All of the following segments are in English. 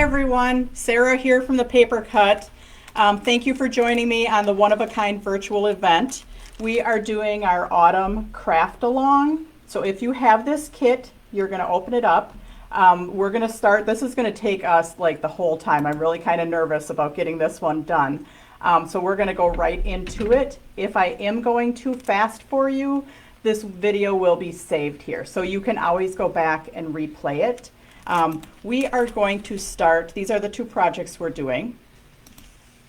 everyone, Sarah here from the Paper Cut. Thank you for joining me on the one-of-a-kind virtual event. We are doing our autumn Craftalong. So if you have this kit, you're going to open it up. We're going to start, this is going to take us like the whole time. I'm really kind of nervous about getting this one done. So we're going to go right into it. If I am going too fast for you, this video will be saved here. So you can always go back and replay it. We are going to start, these are the two projects we're doing.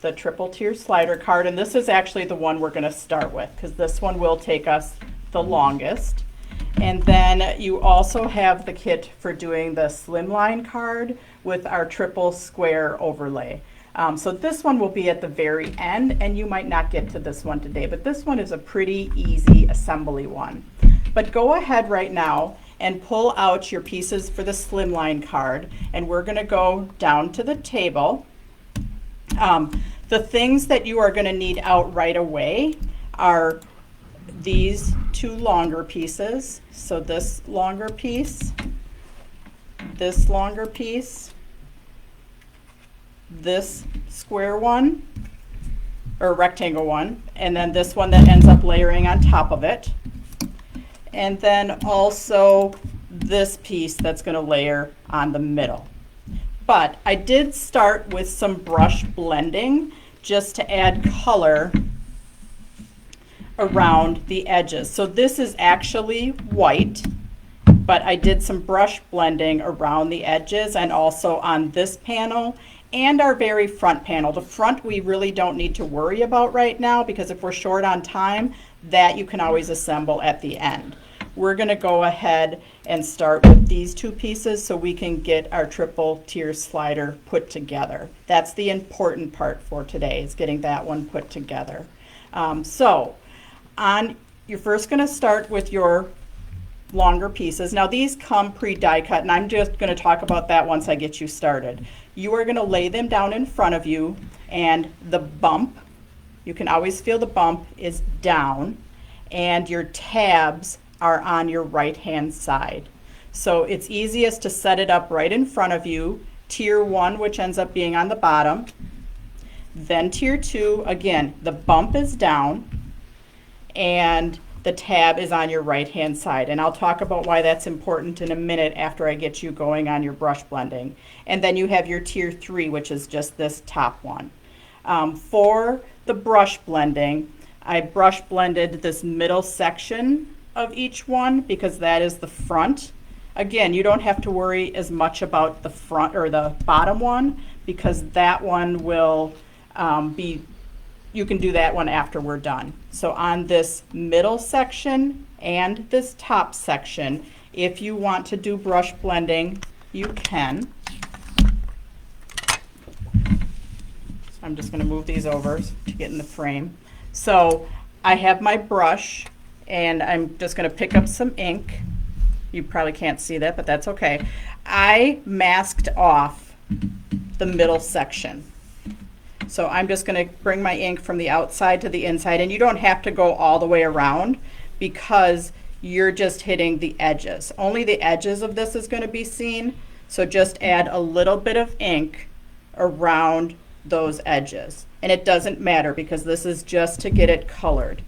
The triple tier slider card, and this is actually the one we're going to start with because this one will take us the longest. And then you also have the kit for doing the Slimline card with our triple square overlay. So this one will be at the very end, and you might not get to this one today, but this one is a pretty easy assembly one. But go ahead right now and pull out your pieces for the Slimline card, and we're going to go down to the table. The things that you are going to need out right away are these two longer pieces. So this longer piece, this longer piece, this square one, or rectangle one, and then this one that ends up layering on top of it. And then also this piece that's going to layer on the middle. But I did start with some brush blending just to add color around the edges. So this is actually white, but I did some brush blending around the edges and also on this panel and our very front panel. The front we really don't need to worry about right now because if we're short on time, that you can always assemble at the end. We're going to go ahead and start with these two pieces so we can get our triple tier slider put together. That's the important part for today, is getting that one put together. You're first going to start with your longer pieces. Now these come pre-die cut, and I'm just going to talk about that once I get you started. You are going to lay them down in front of you, and the bump, you can always feel the bump, is down, and your tabs are on your right hand side. So it's easiest to set it up right in front of you. Tier 1, which ends up being on the bottom. Then tier 2, again, the bump is down and the tab is on your right hand side. And I'll talk about why that's important in a minute after I get you going on your brush blending. And then you have your tier 3, which is just this top one. For the brush blending, I brush blended this middle section of each one because that is the front. Again, you don't have to worry as much about the front or the bottom one because that one will you can do that one after we're done. So on this middle section and this top section, if you want to do brush blending, you can. I'm just going to move these over to get in the frame. So I have my brush and I'm just going to pick up some ink. You probably can't see that, but that's okay. I masked off the middle section. So I'm just going to bring my ink from the outside to the inside, and you don't have to go all the way around because you're just hitting the edges. Only the edges of this is going to be seen, so just add a little bit of ink around those edges. And it doesn't matter because this is just to get it colored.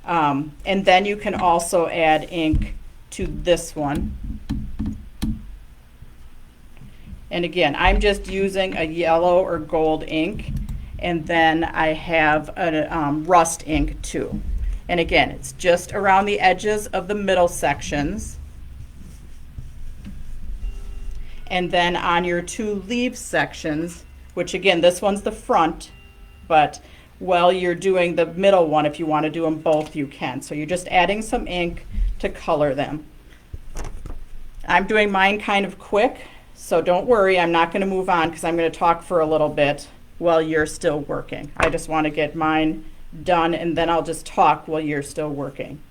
And then you can also add ink to this one. And again, I'm just using a yellow or gold ink, and then I have a rust ink too. And again, it's just around the edges of the middle sections. And then on your two leaf sections, which again, this one's the front, but while you're doing the middle one, if you want to do them both, you can. So you're just adding some ink to color them. I'm doing mine kind of quick. So don't worry, I'm not going to move on because I'm going to talk for a little bit while you're still working. I just want to get mine done and then I'll just talk while you're still working.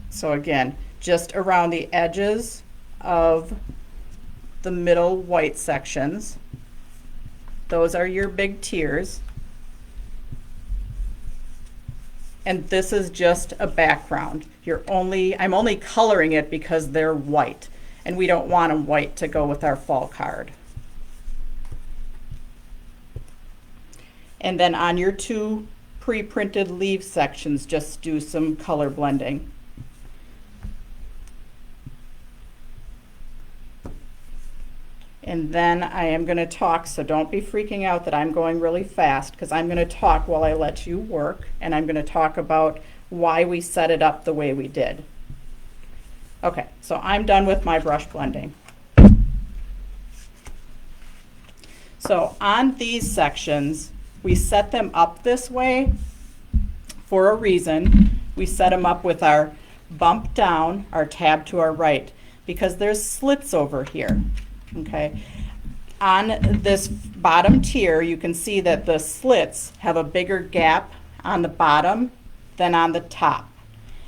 So again, just around the edges of the middle white sections. Those are your big tiers. And this is just a background. I'm only coloring it because they're white. and we don't want them white to go with our fall card. And then on your 2 pre-printed leaf sections, just do some color blending. And then I am going to talk, so don't be freaking out that I'm going really fast, because I'm going to talk while I let you work, and I'm going to talk about why we set it up the way we did. Okay, so I'm done with my brush blending. So on these sections, we set them up this way for a reason. We set them up with our bump down, our tab to our right, because there's slits over here. Okay, on this bottom tier, you can see that the slits have a bigger gap on the bottom than on the top.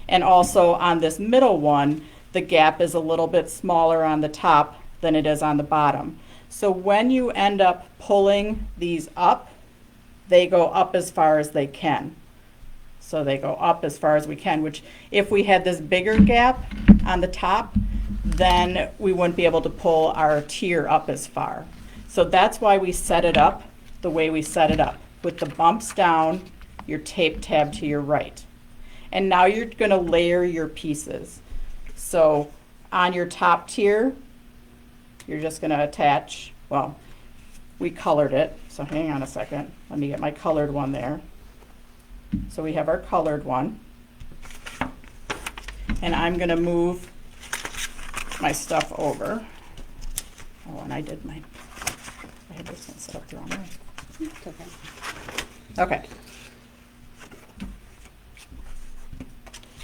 And also on this middle one, the gap is a little bit smaller on the top than it is on the bottom. So when you end up pulling these up, they go up as far as they can. So they go up as far as we can, which if we had this bigger gap on the top, then we wouldn't be able to pull our tier up as far. So that's why we set it up the way we set it up, with the bumps down, your tape tab to your right. And now you're going to layer your pieces. So on your top tier, you're just going to attach, well, we colored it, so hang on a second. Let me get my colored one there. So we have our colored one. And I'm going to move my stuff over. Oh, and I had this one set up the wrong way. It's okay. Okay.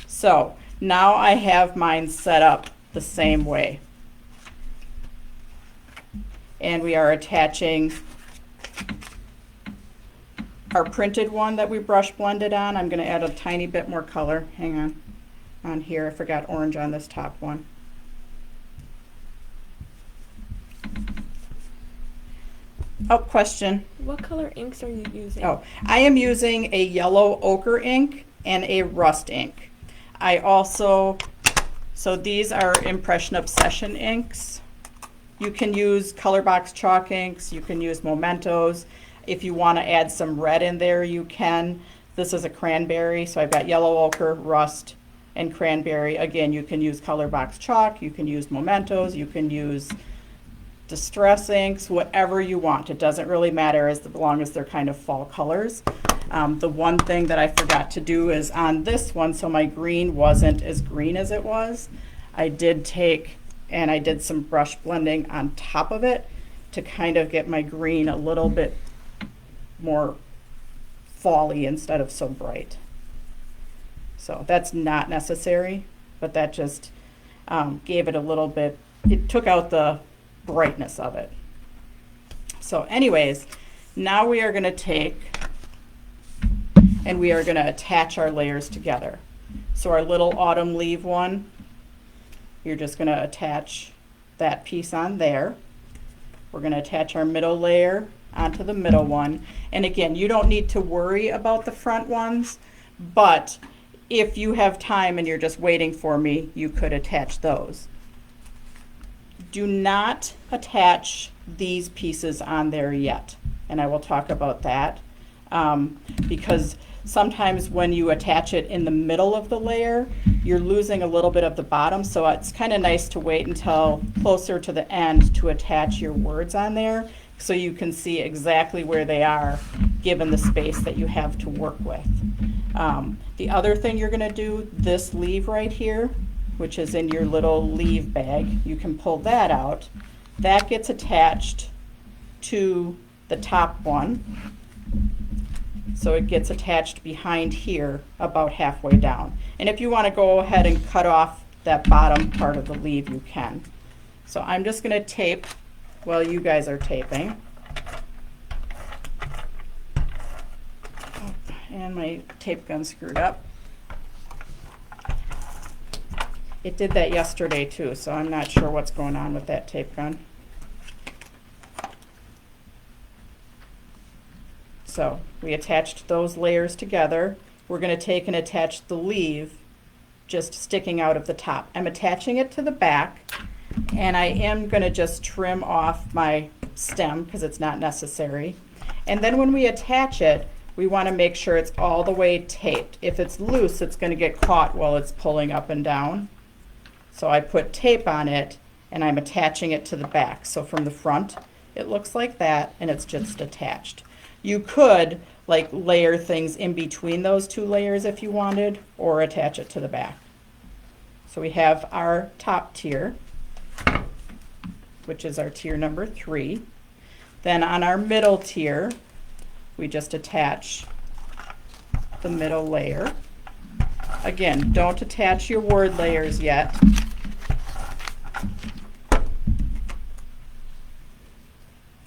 So now I have mine set up the same way. And we are attaching our printed one that we brush blended on. I'm going to add a tiny bit more color. Hang on here. I forgot orange on this top one. Oh, question. What color inks are you using? Oh, I am using a yellow ochre ink and a rust ink. I also, so these are Impression Obsession inks. You can use color box chalk inks, you can use Mementos. If you want to add some red in there, you can. This is a cranberry, so I've got yellow ochre, rust, and cranberry. Again, you can use color box chalk, you can use Mementos, you can use distress inks, whatever you want. It doesn't really matter as long as they're kind of fall colors. The one thing that I forgot to do is on this one, so my green wasn't as green as it was, I did take and I did some brush blending on top of it to kind of get my green a little bit more fall-y instead of so bright. So that's not necessary, but that just gave it a little bit, it took out the brightness of it. So anyways, now we are going to take and we are going to attach our layers together. So our little autumn leaf one, you're just going to attach that piece on there. We're going to attach our middle layer onto the middle one. And again, you don't need to worry about the front ones, but if you have time and you're just waiting for me, you could attach those. Do not attach these pieces on there yet, and I will talk about that because sometimes when you attach it in the middle of the layer, you're losing a little bit of the bottom, so it's kind of nice to wait until closer to the end to attach your words on there so you can see exactly where they are given the space that you have to work with. The other thing you're going to do, this leaf right here, which is in your little leaf bag, you can pull that out. That gets attached to the top one. So it gets attached behind here about halfway down. And if you want to go ahead and cut off that bottom part of the leaf, you can. So I'm just going to tape while you guys are taping. And my tape gun screwed up. It did that yesterday too, so I'm not sure what's going on with that tape gun. So we attached those layers together. We're going to take and attach the leaf just sticking out of the top. I'm attaching it to the back. And I am going to just trim off my stem because it's not necessary. And then when we attach it, we want to make sure it's all the way taped. If it's loose, it's going to get caught while it's pulling up and down. So I put tape on it and I'm attaching it to the back. So from the front, it looks like that and it's just attached. You could like layer things in between those two layers if you wanted, or attach it to the back. So we have our top tier, which is our tier number 3. Then on our middle tier, we just attach the middle layer. Again, don't attach your word layers yet.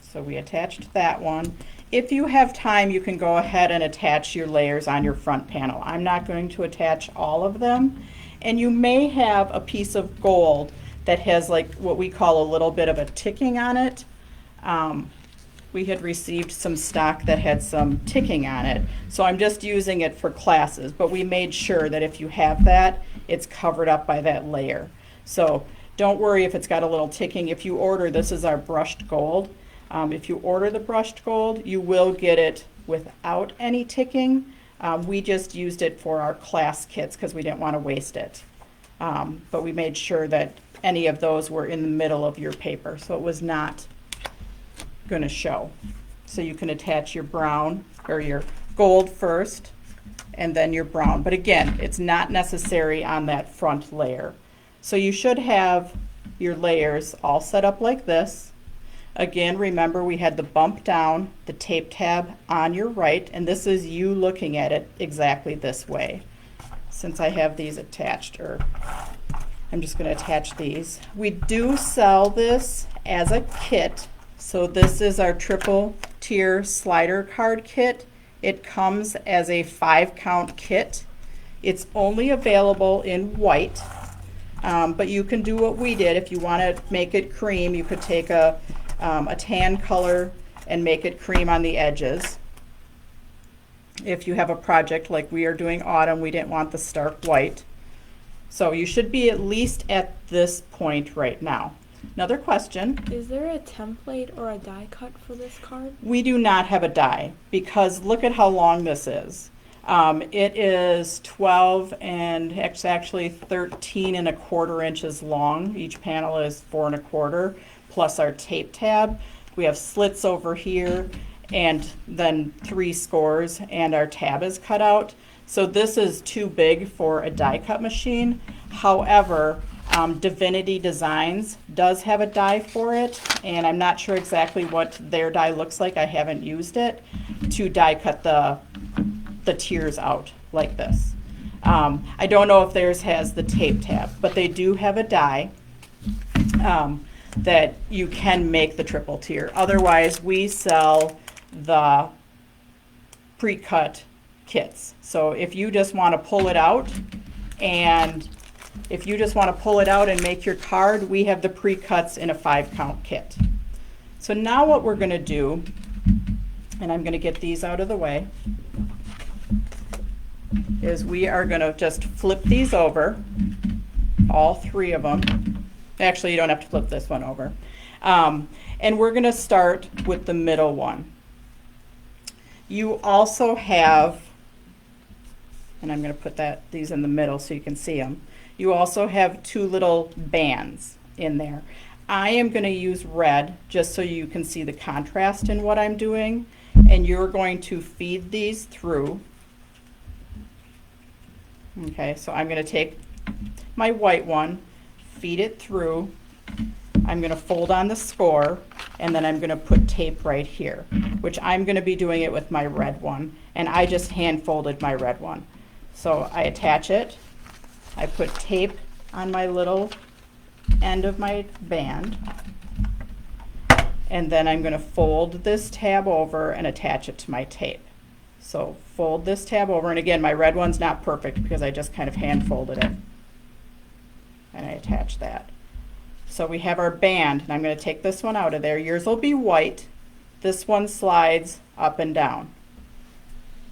So we attached that one. If you have time, you can go ahead and attach your layers on your front panel. I'm not going to attach all of them. And you may have a piece of gold that has like what we call a little bit of a ticking on it. We had received some stock that had some ticking on it. So I'm just using it for classes, but we made sure that if you have that, it's covered up by that layer. So don't worry if it's got a little ticking. If you order, this is our brushed gold. If you order the brushed gold, you will get it without any ticking. We just used it for our class kits because we didn't want to waste it. But we made sure that any of those were in the middle of your paper, so it was not going to show. So you can attach your brown or your gold first and then your brown. But again, it's not necessary on that front layer. So you should have your layers all set up like this. Again, remember we had the bump down, the tape tab on your right, and this is you looking at it exactly this way. Since I have these attached, or I'm just going to attach these. We do sell this as a kit. So this is our triple tier slider card kit. It comes as a 5-count kit. It's only available in white, but you can do what we did. If you want to make it cream, you could take a tan color and make it cream on the edges. If you have a project like we are doing autumn, we didn't want the stark white. So you should be at least at this point right now. Another question. Is there a template or a die cut for this card? We do not have a die because look at how long this is. It is 12 and it's actually 13 1/4 inches long. Each panel is 4 1/4 plus our tape tab. We have slits over here and then 3 scores and our tab is cut out. So this is too big for a die cut machine. However, Divinity Designs does have a die for it, and I'm not sure exactly what their die looks like. I haven't used it to die cut the tiers out like this. I don't know if theirs has the tape tab, but they do have a die that you can make the triple tier. Otherwise, we sell the pre-cut kits. So if you just want to pull it out and make your card, we have the pre-cuts in a 5-count kit. So now what we're going to do, and I'm going to get these out of the way, is we are going to just flip these over, all 3 of them. Actually, you don't have to flip this one over. And we're going to start with the middle one. You also have, and I'm going to put these in the middle so you can see them. You also have 2 little bands in there. I am going to use red just so you can see the contrast in what I'm doing. And you're going to feed these through. Okay, so I'm going to take my white one, feed it through. I'm going to fold on the score, and then I'm going to put tape right here, which I'm going to be doing it with my red one. And I just hand folded my red one. So I attach it. I put tape on my little end of my band. And then I'm going to fold this tab over and attach it to my tape. So fold this tab over, and again, my red one's not perfect because I just kind of hand folded it. And I attach that. So we have our band, and I'm going to take this one out of there. Yours will be white. This one slides up and down.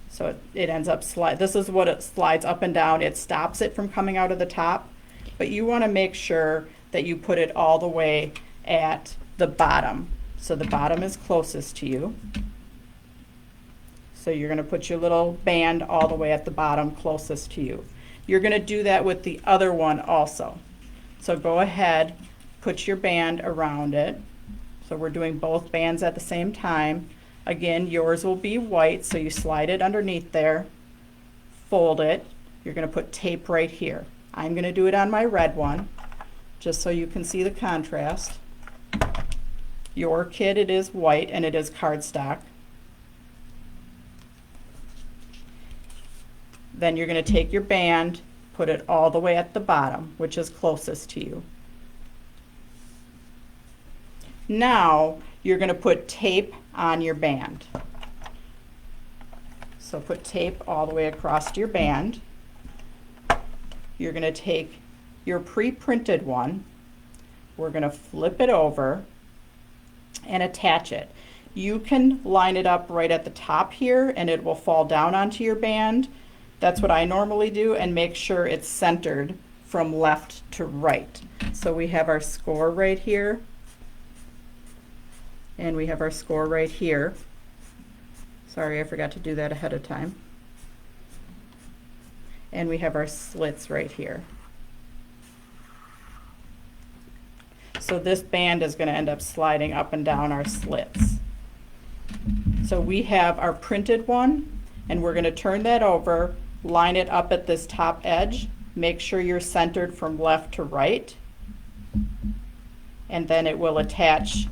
So it ends up this is what it slides up and down. It stops it from coming out of the top, but you want to make sure that you put it all the way at the bottom. So the bottom is closest to you. So you're going to put your little band all the way at the bottom closest to you. You're going to do that with the other one also. So go ahead, put your band around it. So we're doing both bands at the same time. Again, yours will be white, so you slide it underneath there, fold it. You're going to put tape right here. I'm going to do it on my red one, just so you can see the contrast. Your kit, it is white and it is cardstock. Then you're going to take your band, put it all the way at the bottom, which is closest to you. Now you're going to put tape on your band. So put tape all the way across your band. You're going to take your pre-printed one. We're going to flip it over and attach it. You can line it up right at the top here and it will fall down onto your band. That's what I normally do, and make sure it's centered from left to right. So we have our score right here, and we have our score right here. Sorry, I forgot to do that ahead of time. And we have our slits right here. So this band is going to end up sliding up and down our slits. So we have our printed one, and we're going to turn that over, line it up at this top edge, make sure you're centered from left to right, and then it will attach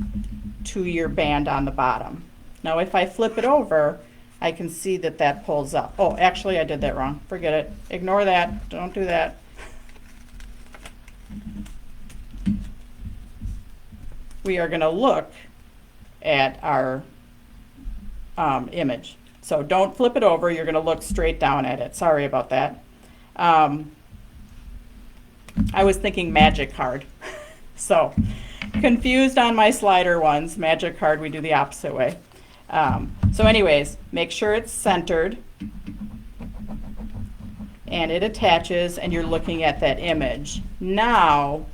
to your band on the bottom. Now if I flip it over, I can see that that pulls up. Oh, actually I did that wrong. Forget it. Ignore that. Don't do that. We are going to look at our image. So don't flip it over. You're going to look straight down at it. Sorry about that. I was thinking magic card. So confused on my slider ones. Magic card, we do the opposite way. So anyways, make sure it's centered and it attaches and you're looking at that image. Now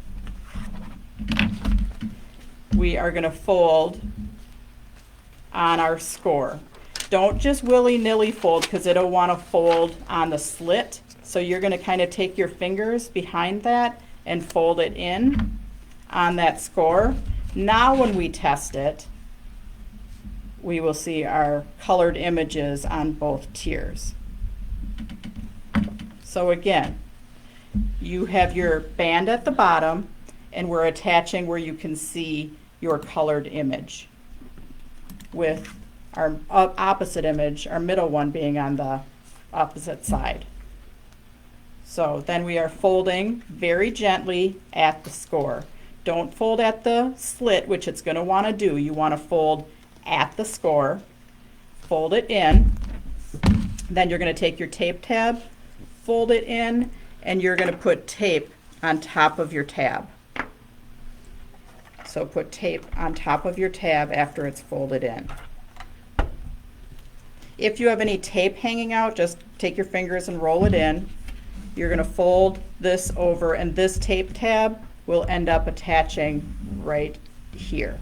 we are going to fold on our score. Don't just willy-nilly fold because it'll want to fold on the slit. So you're going to kind of take your fingers behind that and fold it in on that score. Now when we test it, we will see our colored images on both tiers. So again, you have your band at the bottom and we're attaching where you can see your colored image with our opposite image, our middle one being on the opposite side. So then we are folding very gently at the score. Don't fold at the slit, which it's going to want to do. You want to fold at the score, fold it in, then you're going to take your tape tab, fold it in, and you're going to put tape on top of your tab. So put tape on top of your tab after it's folded in. If you have any tape hanging out, just take your fingers and roll it in. You're going to fold this over and this tape tab will end up attaching right here.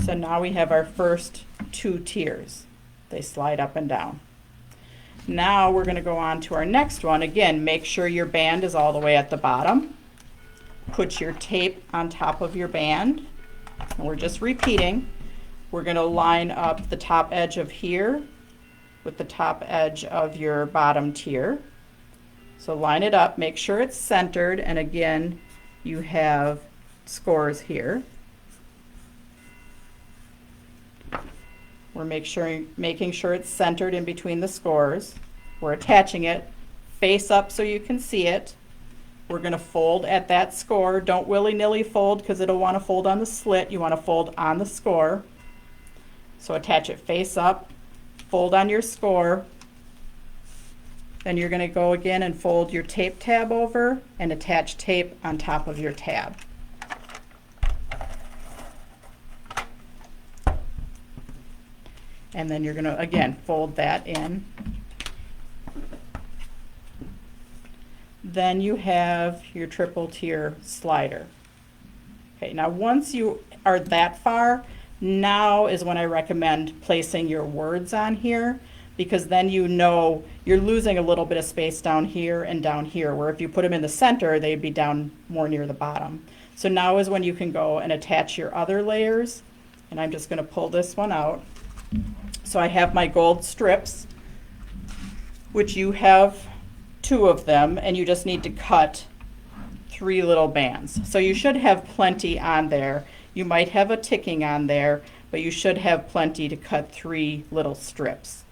So now we have our first two tiers. They slide up and down. Now we're going to go on to our next one. Again, make sure your band is all the way at the bottom. Put your tape on top of your band. And we're just repeating. We're going to line up the top edge of here with the top edge of your bottom tier. So line it up, make sure it's centered, and again, you have scores here. We're making sure it's centered in between the scores. We're attaching it face up so you can see it. We're going to fold at that score. Don't willy-nilly fold because it'll want to fold on the slit. You want to fold on the score. So attach it face up, fold on your score. Then you're going to go again and fold your tape tab over and attach tape on top of your tab. And then you're going to, again, fold that in. then you have your triple tier slider. Okay, now once you are that far, now is when I recommend placing your words on here, because then you know you're losing a little bit of space down here and down here, where if you put them in the center, they'd be down more near the bottom. So now is when you can go and attach your other layers, and I'm just going to pull this one out. So I have my gold strips, which you have 2 of them, and you just need to cut 3 little bands. So you should have plenty on there. You might have a ticking on there, but you should have plenty to cut 3 little strips.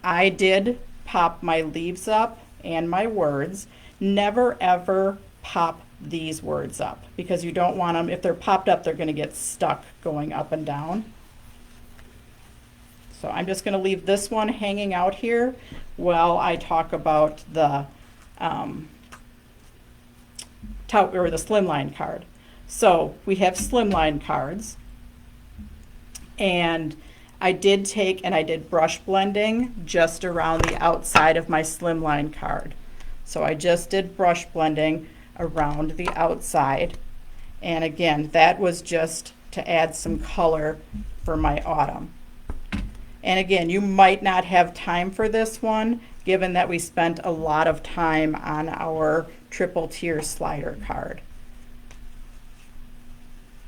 I did pop my leaves up and my words. Never ever pop these words up, because you don't want them, if they're popped up, they're going to get stuck going up and down. So I'm just going to leave this one hanging out here while I talk about the Slimline card. So we have Slimline cards, and I did brush blending just around the outside of my Slimline card. So I just did brush blending around the outside, and again, that was just to add some color for my autumn. And again, you might not have time for this one, given that we spent a lot of time on our triple tier slider card.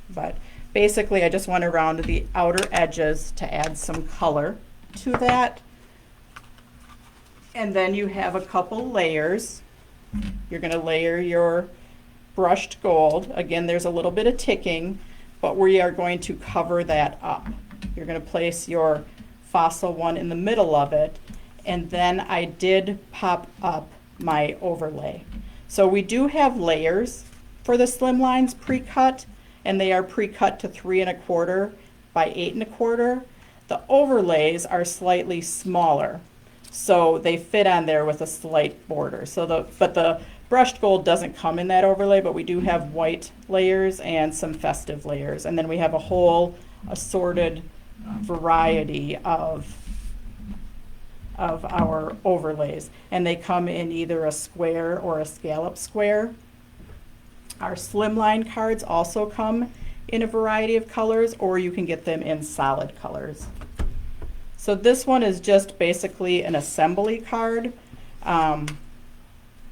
But basically, I just went around the outer edges to add some color to that. And then you have a couple layers. You're going to layer your brushed gold. Again, there's a little bit of ticking, but we are going to cover that up. You're going to place your fossil one in the middle of it, and then I did pop up my overlay. So we do have layers for the Slimlines pre-cut, and they are pre-cut to 3 1/4 by 8 1/4. The overlays are slightly smaller, so they fit on there with a slight border. But the brushed gold doesn't come in that overlay, but we do have white layers and some festive layers, and then we have a whole assorted variety of our overlays, and they come in either a square or a scallop square. Our Slimline cards also come in a variety of colors, or you can get them in solid colors. So this one is just basically an assembly card,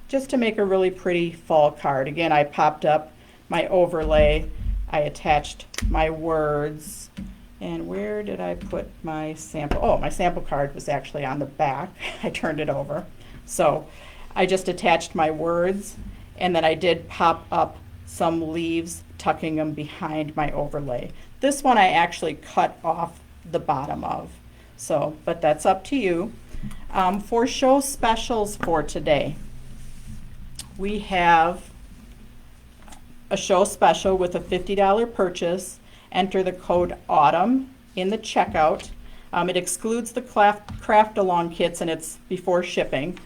just to make a really pretty fall card. Again, I popped up my overlay, I attached my words, and where did I put my sample? Oh, my sample card was actually on the back. I turned it over. So I just attached my words, and then I did pop up some leaves, tucking them behind my overlay. This one I actually cut off the bottom of. So, but that's up to you. For show specials for today, we have a show special with a $50 purchase. Enter the code AUTUMN in the checkout. It excludes the Craftalong kits, and it's before shipping.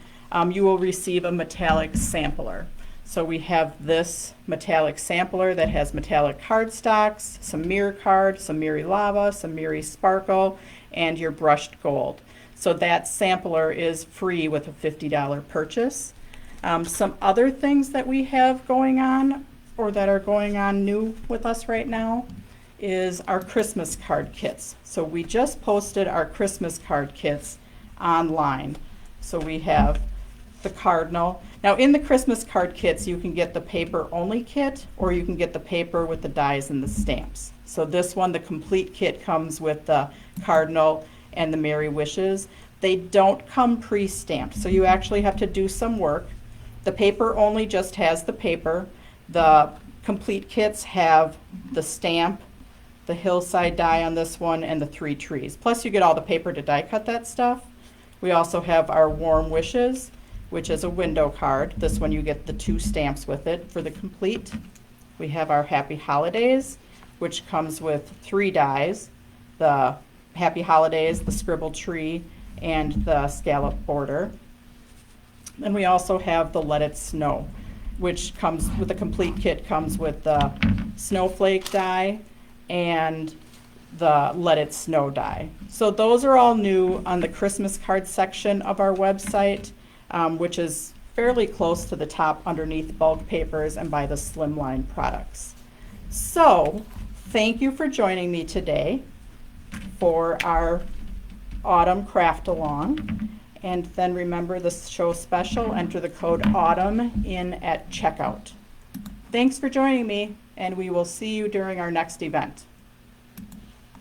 You will receive a metallic sampler. So we have this metallic sampler that has metallic cardstocks, some mirror card, some Miri Lava, some Miri Sparkle, and your brushed gold. So that sampler is free with a $50 purchase. Some other things that we have going on, or that are going on new with us right now, is our Christmas card kits. So we just posted our Christmas card kits online. So we have the cardinal. Now in the Christmas card kits, you can get the paper only kit, or you can get the paper with the dies and the stamps. So this one, the complete kit, comes with the cardinal and the Merry Wishes. They don't come pre-stamped, so you actually have to do some work. The paper only just has the paper. The complete kits have the stamp, the hillside die on this one, and the 3 trees. Plus you get all the paper to die cut that stuff. We also have our Warm Wishes, which is a window card. This one you get the 2 stamps with it for the complete. We have our Happy Holidays, which comes with 3 dies, the Happy Holidays, the scribble tree, and the scallop border. And we also have the Let It Snow, which comes with the complete kit, comes with the snowflake die and the Let It Snow die. So those are all new on the Christmas card section of our website, which is fairly close to the top underneath bulk papers and by the Slimline products. So, thank you for joining me today for our autumn craft along. And then remember the show special, enter the code AUTUMN in at checkout. Thanks for joining me, and we will see you during our next event.